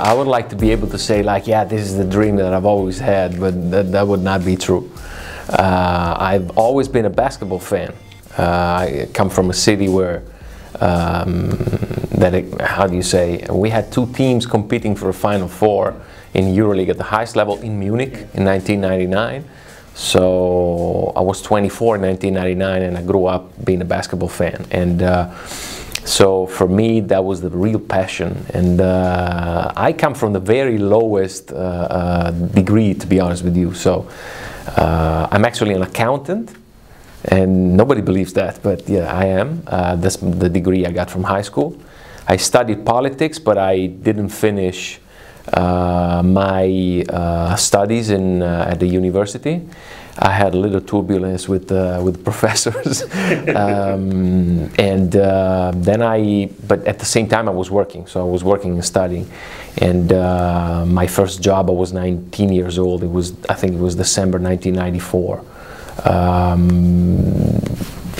I would like to be able to say like, yeah, this is the dream that I've always had, but that would not be true. I've always been a basketball fan. I come from a city where, how do you say, we had two teams competing for a Final Four in EuroLeague at the highest level in Munich in 1999. So I was 24 in 1999 and I grew up being a basketball fan. And so for me, that was the real passion. And I come from the very lowest degree, to be honest with you. So I'm actually an accountant. And nobody believes that, but yeah, I am. That's the degree I got from high school. I studied politics, but I didn't finish my studies at the university. I had a little turbulence with professors, but at the same time I was working. So I was working and studying, and my first job, I was 19 years old. I think it was December 1994.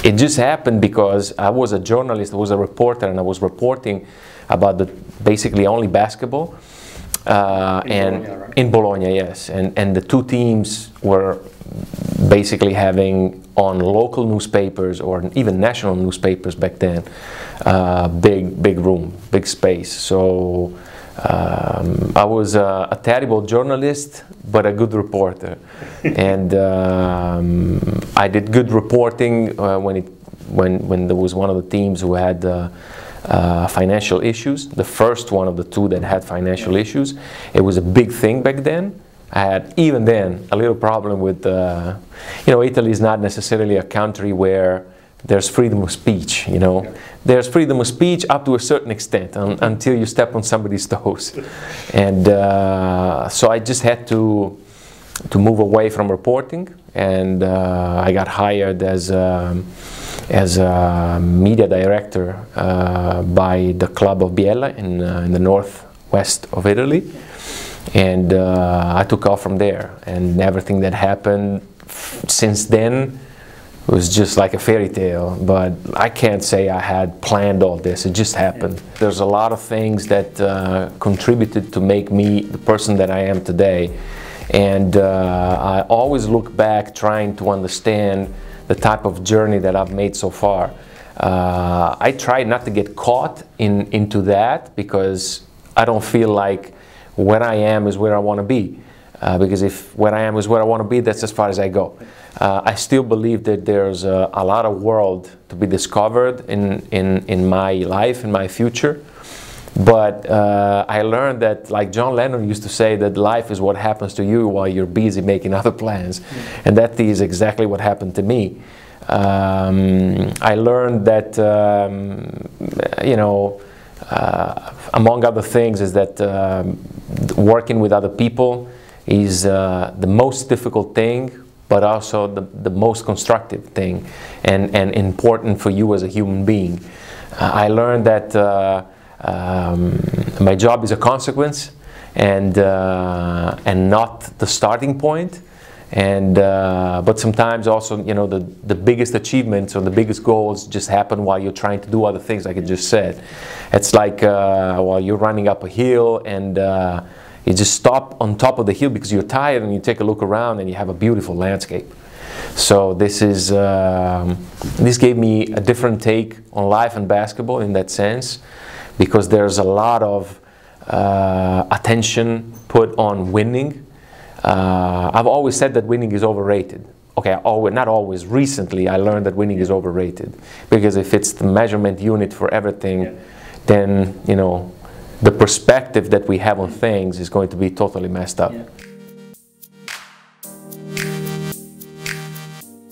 It just happened because I was a journalist, I was a reporter, and I was reporting about basically only basketball. Bologna, right? In Bologna, yes. And the two teams were basically having on local newspapers or even national newspapers back then, big room, big space. So I was a terrible journalist, but a good reporter. And I did good reporting when there was one of the teams who had financial issues. The first one of the two that had financial issues. It was a big thing back then. I had, even then, a little problem with, Italy is not necessarily a country where there's freedom of speech, you know. Yeah. There's freedom of speech up to a certain extent until you step on somebody's toes. And so I just had to move away from reporting, and I got hired as a media director by the club of Biella in the northwest of Italy. And I took off from there, and everything that happened since then was just like a fairy tale. But I can't say I had planned all this, it just happened. There's a lot of things that contributed to make me the person that I am today. And I always look back trying to understand the type of journey that I've made so far. I try not to get caught into that, because I don't feel like where I am is where I want to be. Because if where I am is where I want to be, that's as far as I go. I still believe that there's a lot of world to be discovered in my life, in my future. But I learned that, like John Lennon used to say, that life is what happens to you while you're busy making other plans. And that is exactly what happened to me. I learned that, among other things, is that working with other people is the most difficult thing, but also the most constructive thing and important for you as a human being. I learned that my job is a consequence and not the starting point. And but sometimes also, the biggest achievements or the biggest goals just happen while you're trying to do other things, like I just said. It's like while you're running up a hill and you just stop on top of the hill because you're tired, and you take a look around and you have a beautiful landscape. So this gave me a different take on life and basketball in that sense, because there's a lot of attention put on winning. I've always said that winning is overrated. Okay, not always. Recently, I learned that winning is overrated, because if it's the measurement unit for everything, then the perspective that we have on things is going to be totally messed up.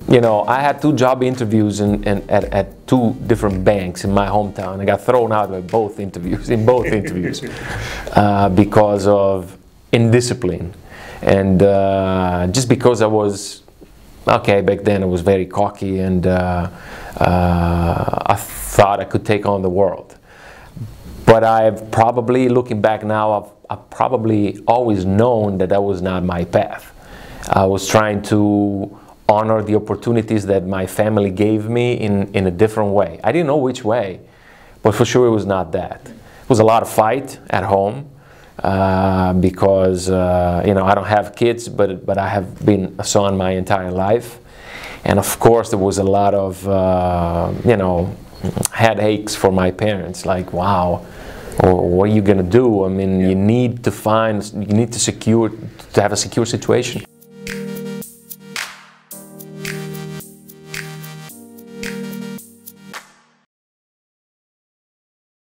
I had 2 job interviews at 2 different banks in my hometown. I got thrown out in both interviews, because of indiscipline. And just because I was, back then I was very cocky, and I thought I could take on the world. But I've probably, looking back now, I've probably always known that that was not my path. I was trying to honor the opportunities that my family gave me in a different way. I didn't know which way, but for sure it was not that. It was a lot of fight at home. because you know, I don't have kids, but I have been a son my entire life, and of course there was a lot of you know, headaches for my parents. Like, wow, what are you gonna do? I mean, you need to have a secure situation.